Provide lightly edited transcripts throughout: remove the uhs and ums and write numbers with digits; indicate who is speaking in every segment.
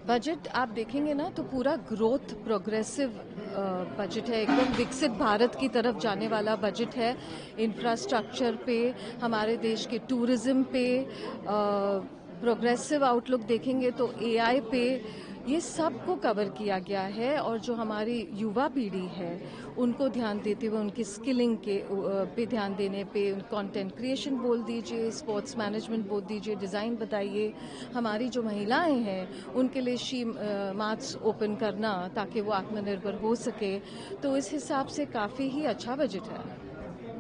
Speaker 1: Budget आप देखेंगे ना तो पूरा ग्रोथ प्रोग्रेसिव बजट है, एकदम विकसित भारत की तरफ जाने वाला बजट है। इंफ्रास्ट्रक्चर पे, हमारे देश के टूरिज्म पे, प्रोग्रेसिव आउटलुक देखेंगे तो एआई पे, ये सब को कवर किया गया है। और जो हमारी युवा पीढ़ी है उनको ध्यान देते हुए उनकी स्किलिंग के पे ध्यान देने पे, कंटेंट क्रिएशन बोल दीजिए, स्पोर्ट्स मैनेजमेंट बोल दीजिए, डिज़ाइन बताइए, हमारी जो महिलाएं हैं उनके लिए शी मार्ट्स ओपन करना ताकि वो आत्मनिर्भर हो सके। तो इस हिसाब से काफ़ी ही अच्छा बजट है।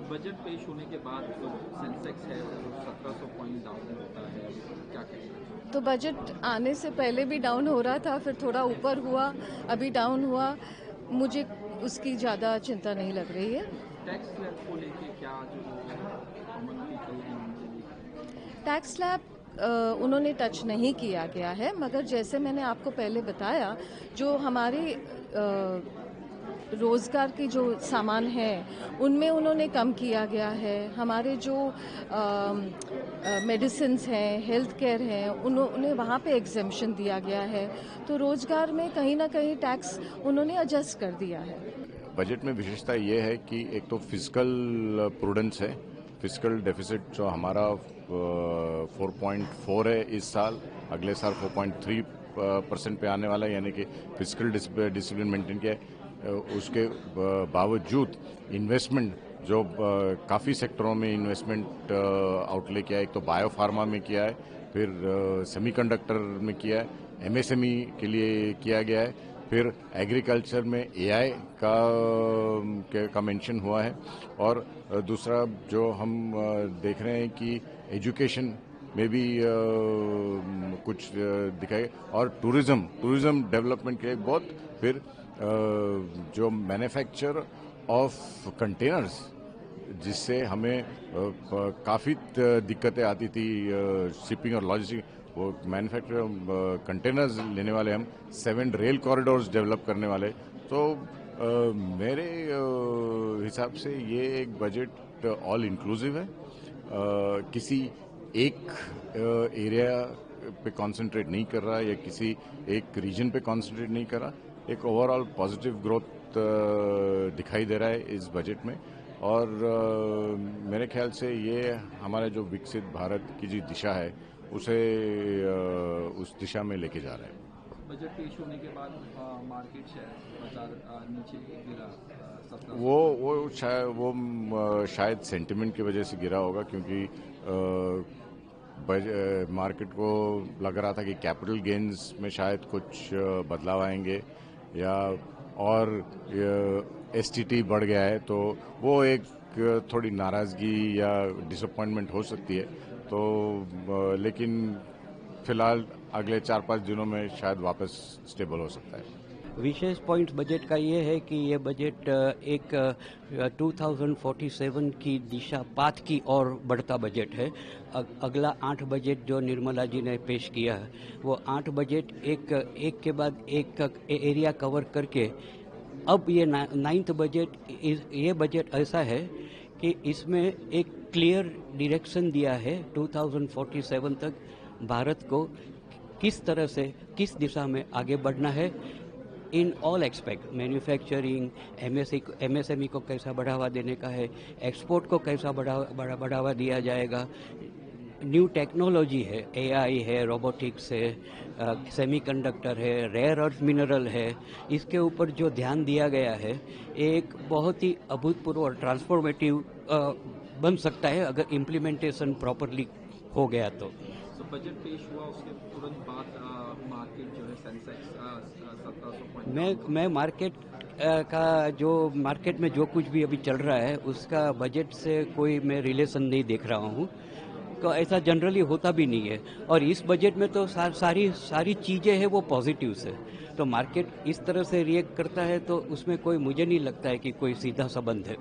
Speaker 2: बजट पेश होने के बाद जो सेंसेक्स है वो 1700 पॉइंट डाउन होता है, क्या कहेंगे?
Speaker 1: तो बजट आने से पहले भी डाउन हो रहा था, फिर थोड़ा ऊपर हुआ, अभी डाउन हुआ। मुझे उसकी ज़्यादा चिंता नहीं लग रही है।
Speaker 2: टैक्स स्लैब को लेके क्या जो कॉमन पीपल हैं उनके लिए?
Speaker 1: टैक्स स्लैब उन्होंने टच नहीं किया गया है, मगर जैसे मैंने आपको पहले बताया, जो हमारे रोज़गार के जो सामान हैं उनमें उन्होंने कम किया गया है। हमारे जो मेडिसिन्स हैं, हेल्थ केयर हैं, उन्हें वहाँ पे एग्जेम्पशन दिया गया है। तो रोज़गार में कहीं ना कहीं टैक्स उन्होंने एडजस्ट कर दिया है।
Speaker 3: बजट में विशेषता ये है कि एक तो फिजिकल प्रूडेंस है। फिजिकल डेफिसिट जो हमारा 4.4 है इस साल, अगले साल 4.3% पे आने वाला है, यानी कि फिजिकल डिसिप्लिन मेंटेन किया है। उसके बावजूद इन्वेस्टमेंट जो काफ़ी सेक्टरों में इन्वेस्टमेंट आउटले किया है। एक तो बायो फार्मा में किया है, फिर सेमीकंडक्टर में किया है, एमएसएमई के लिए किया गया है, फिर एग्रीकल्चर में एआई का मेंशन हुआ है। और दूसरा जो हम देख रहे हैं कि एजुकेशन में भी कुछ दिखाए, और टूरिज्म डेवलपमेंट के लिए बहुत, फिर जो मैन्युफैक्चर ऑफ कंटेनर्स, जिससे हमें काफ़ी दिक्कतें आती थी शिपिंग और लॉजिस्टिक, वो मैन्युफैक्चर कंटेनर्स लेने वाले हम 7 रेल कॉरिडोर्स डेवलप करने वाले। तो मेरे हिसाब से ये एक बजट ऑल इंक्लूसिव है, किसी एक एरिया पे कंसंट्रेट नहीं कर रहा या किसी एक रीजन पे कंसंट्रेट नहीं कर रहा। एक ओवरऑल पॉजिटिव ग्रोथ दिखाई दे रहा है इस बजट में। और मेरे ख्याल से ये हमारे जो विकसित भारत की जो दिशा है उसे उस दिशा में लेके जा रहा है।
Speaker 2: बजट पेश होने के बाद मार्केट शेयर बाजार नीचे गिरा,
Speaker 3: वो शायद सेंटिमेंट की वजह से गिरा होगा, क्योंकि मार्केट को लग रहा था कि कैपिटल गेन्स में शायद कुछ बदलाव आएंगे, या और एसटीटी बढ़ गया है, तो वो एक थोड़ी नाराजगी या डिसअपॉइंटमेंट हो सकती है। तो लेकिन फिलहाल अगले 4-5 दिनों में शायद वापस स्टेबल हो सकता है।
Speaker 4: विशेष पॉइंट बजट का ये है कि ये बजट एक 2047 की दिशा पाथ की ओर बढ़ता बजट है। अगला 8 बजट जो निर्मला जी ने पेश किया है, वो 8 बजट एक के बाद एक एरिया कवर करके, अब ये 9th बजट, ये बजट ऐसा है कि इसमें एक क्लियर डायरेक्शन दिया है 2047 तक भारत को किस तरह से, किस दिशा में आगे बढ़ना है। In all expect, manufacturing, MSME को कैसा बढ़ावा देने का है, एक्सपोर्ट को कैसा बढ़ावा दिया जाएगा, न्यू टेक्नोलॉजी है, एआई है, रोबोटिक्स है, सेमीकंडक्टर है, रेयर अर्थ मिनरल है, इसके ऊपर जो ध्यान दिया गया है एक बहुत ही अभूतपूर्व और ट्रांसफॉर्मेटिव बन सकता है अगर इम्प्लीमेंटेशन प्रॉपरली हो गया तो।
Speaker 2: बजट पेश हुआ उसके तुरंत बाद मार्केट जो है सेंसेक्स 1700 पॉइंट,
Speaker 4: मैं मार्केट का जो मार्केट में जो कुछ भी अभी चल रहा है उसका बजट से कोई मैं रिलेशन नहीं देख रहा हूँ। तो ऐसा जनरली होता भी नहीं है, और इस बजट में तो सारी चीज़ें हैं वो पॉजिटिव है। तो मार्केट इस तरह से रिएक्ट करता है तो उसमें कोई, मुझे नहीं लगता है कि कोई सीधा संबंध है।